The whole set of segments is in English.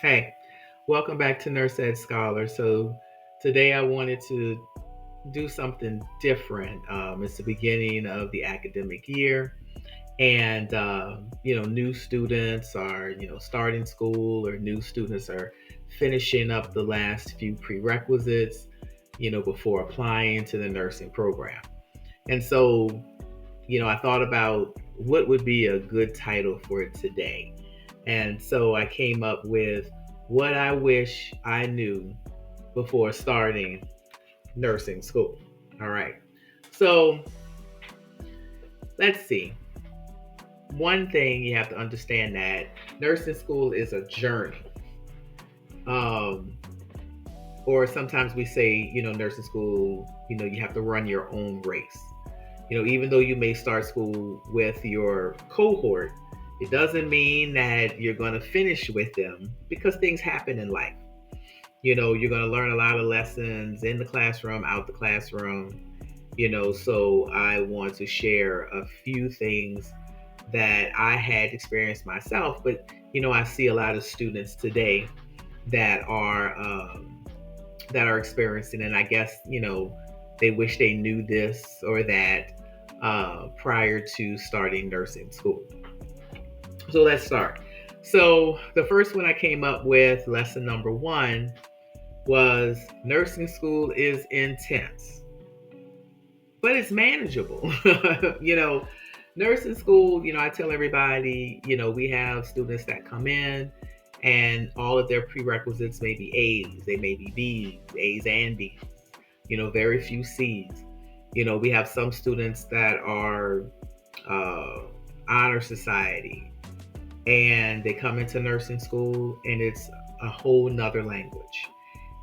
Hey, welcome back to NurseEdScholar. So today I wanted to do something different. It's the beginning of the academic year, and new students are starting school, or new students are finishing up the last few prerequisites, before applying to the nursing program. And so, I thought about what would be a good title for it today. And so I came up with what I wish I knew before starting nursing school. All right. So let's see. One thing you have to understand that nursing school is a journey. Um, or sometimes we say, nursing school, you have to run your own race. Even though you may start school with your cohort, it doesn't mean that you're going to finish with them because things happen in life. You're going to learn a lot of lessons in the classroom, out the classroom, so I want to share a few things that I had experienced myself, but, I see a lot of students today that are experiencing, and I guess, they wish they knew this or that prior to starting nursing school. So let's start. So the first one I came up with, lesson number one, was nursing school is intense, but it's manageable. you know, Nursing school, I tell everybody, we have students that come in and all of their prerequisites may be A's, they may be B's, A's and B's, very few C's. We have some students that are uh, honor society, and they come into nursing school and it's a whole nother language.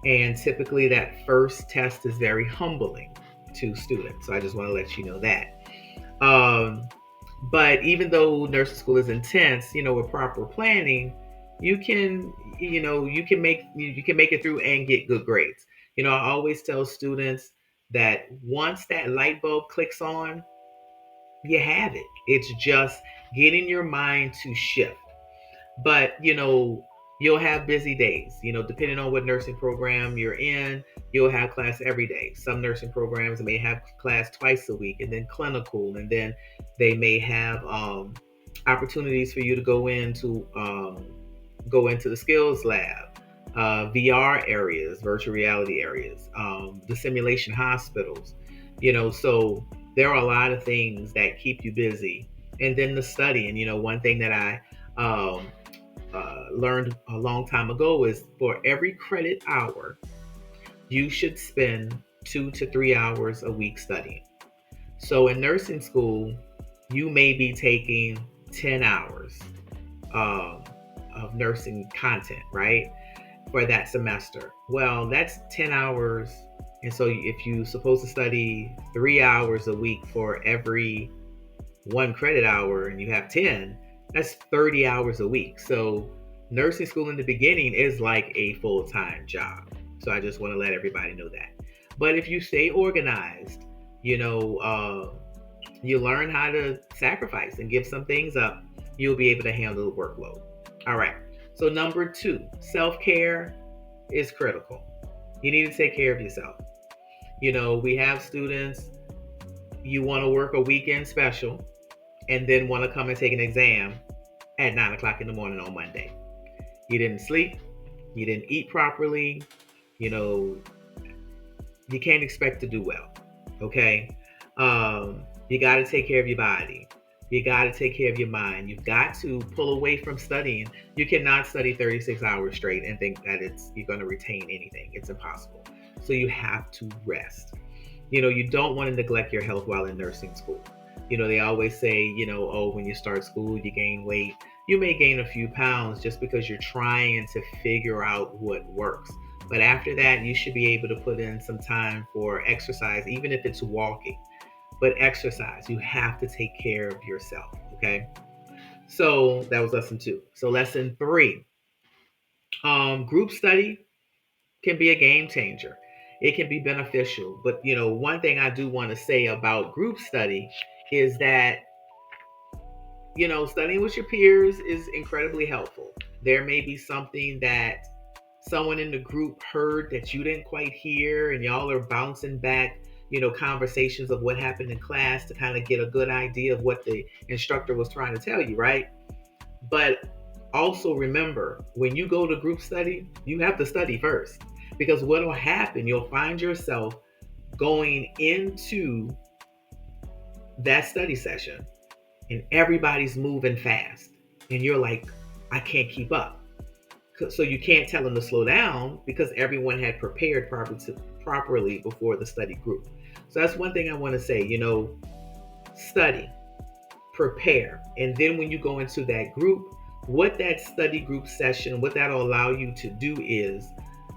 And typically that first test is very humbling to students. So I just want to let you know that. Um, but even though nursing school is intense, with proper planning, you can, you can make it through and get good grades. I always tell students that once that light bulb clicks on, you have it. It's just getting your mind to shift. But you'll have busy days, depending on what nursing program you're in. You'll have class every day. Some nursing programs may have class twice a week, and then clinical, and then they may have opportunities for you to go into the skills lab, VR areas, virtual reality areas, the simulation hospitals. So there are a lot of things that keep you busy. And then the study. And one thing that I learned a long time ago is for every credit hour, you should spend 2 to 3 hours a week studying. So in nursing school, you may be taking 10 hours um, of nursing content, right? For that semester. Well, that's 10 hours. And so if you're supposed to study 3 hours a week for every one credit hour and you have 10, that's 30 hours a week. So nursing school in the beginning is like a full-time job. So I just want to let everybody know that. But if you stay organized, you know, uh, you learn how to sacrifice and give some things up, you'll be able to handle the workload. All right. So number two, self-care is critical. You need to take care of yourself. We have students, you want to work a weekend special and then want to come and take an exam at 9 o'clock in the morning on Monday. You didn't sleep, you didn't eat properly, you know, you can't expect to do well. Okay. You got to take care of your body. You got to take care of your mind. You've got to pull away from studying. You cannot study 36 hours straight and think that you're going to retain anything. It's impossible. So you have to rest. You don't want to neglect your health while in nursing school. They always say, oh, when you start school, you gain weight. You may gain a few pounds just because you're trying to figure out what works. But after that, you should be able to put in some time for exercise, even if it's walking. But exercise, you have to take care of yourself. Okay. So that was lesson two. So lesson three, group study can be a game changer. It can be beneficial. But, one thing I do want to say about group study is that, studying with your peers is incredibly helpful. There may be something that someone in the group heard that you didn't quite hear, and y'all are bouncing back, conversations of what happened in class to kind of get a good idea of what the instructor was trying to tell you, right? But also remember, when you go to group study, you have to study first. Because what will happen, you'll find yourself going into that study session and everybody's moving fast. And you're like, I can't keep up. So you can't tell them to slow down because everyone had prepared properly before the study group. So that's one thing I want to say, study, prepare. And then when you go into that group, what that study group session, what that'll allow you to do is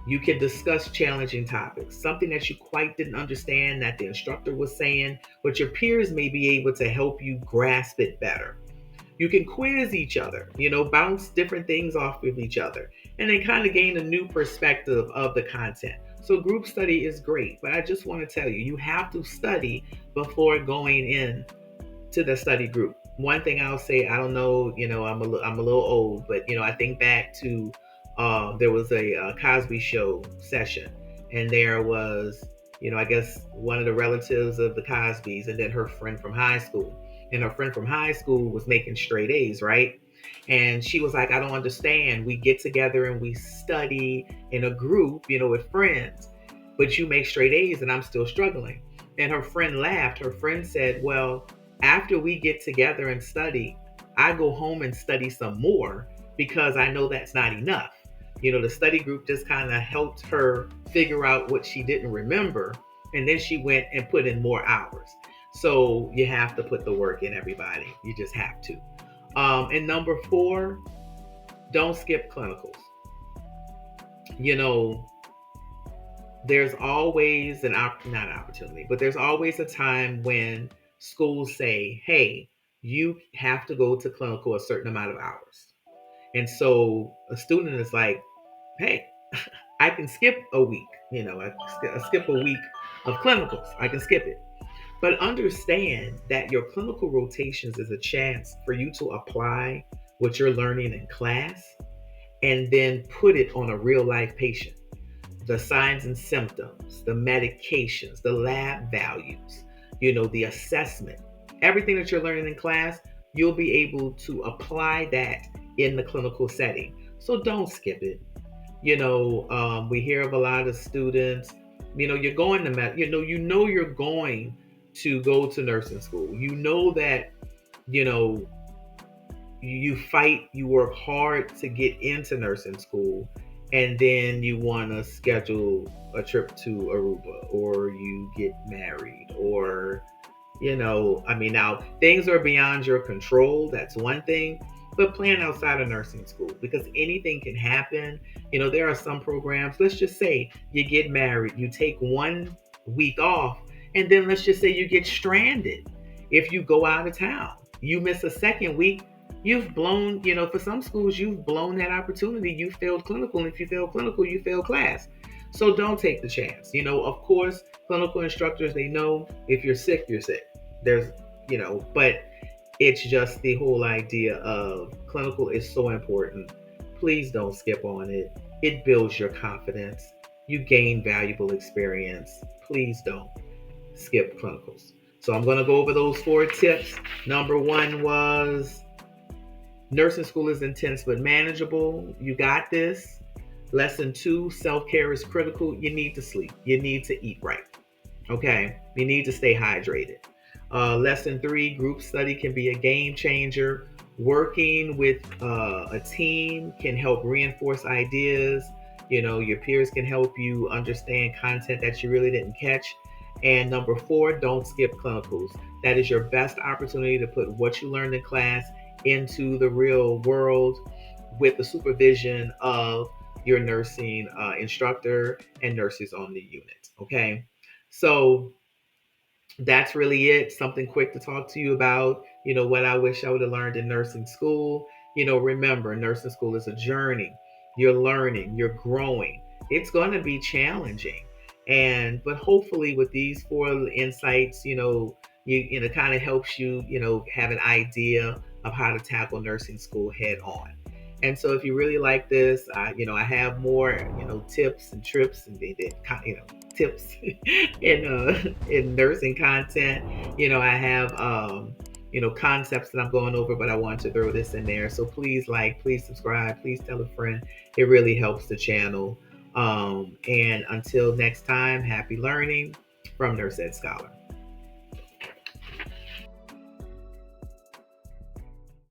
you can discuss challenging topics, something that you quite didn't understand that the instructor was saying, but your peers may be able to help you grasp it better. You can quiz each other, bounce different things off of each other, and then kind of gain a new perspective of the content. So group study is great, but I just want to tell you, you have to study before going in to the study group. One thing I'll say, I don't know, I'm a little old, but I think back to there was a Cosby Show session, and there was, I guess one of the relatives of the Cosbys, and then her friend from high school, and her friend from high school was making straight A's, right? And she was like, I don't understand. We get together and we study in a group, with friends, but you make straight A's and I'm still struggling. And her friend laughed. Her friend said, well, after we get together and study, I go home and study some more because I know that's not enough. The study group just kind of helped her figure out what she didn't remember. And then she went and put in more hours. So you have to put the work in, everybody. You just have to. And number 4, don't skip clinicals. There's always not opportunity, but there's always a time when schools say, hey, you have to go to clinical a certain amount of hours. And so a student is like, hey, I can skip a week, I skip a week of clinicals. I can skip it. But understand that your clinical rotations is a chance for you to apply what you're learning in class and then put it on a real life patient. The signs and symptoms, the medications, the lab values, the assessment, everything that you're learning in class, you'll be able to apply that in the clinical setting. So don't skip it. We hear of a lot of students, you're going to, you're going to go to nursing school. That, you fight, you work hard to get into nursing school, and then you want to schedule a trip to Aruba, or you get married, or now things are beyond your control. That's one thing, but plan outside of nursing school because anything can happen. There are some programs, let's just say you get married, you take 1 week off, and then let's just say you get stranded. If you go out of town, you miss a second week, you've blown, for some schools, you've blown that opportunity. You failed clinical. And if you fail clinical, you fail class. So don't take the chance. Of course, clinical instructors, they know if you're sick, you're sick. There's, but it's just the whole idea of clinical is so important. Please don't skip on it. It builds your confidence. You gain valuable experience. Please don't skip clinicals. So I'm going to go over those 4 tips. Number 1 was nursing school is intense but manageable. You got this. Lesson 2, self-care is critical. You need to sleep. You need to eat right. Okay? You need to stay hydrated. Lesson 3, group study can be a game changer. Working with a team can help reinforce ideas. Your peers can help you understand content that you really didn't catch. And number 4, don't skip clinicals. That is your best opportunity to put what you learned in class into the real world with the supervision of your nursing instructor and nurses on the unit. Okay, so that's really it. Something quick to talk to you about, what I wish I would have learned in nursing school. Remember, nursing school is a journey. You're learning, you're growing. It's going to be challenging. But hopefully with these 4 insights, kind of helps you, have an idea of how to tackle nursing school head on. And so if you really like this, I have more, tips and trips and tips in nursing content. I have concepts that I'm going over, but I want to throw this in there. So please like, please subscribe, please tell a friend. It really helps the channel. And until next time, happy learning from Nurse Ed Scholar.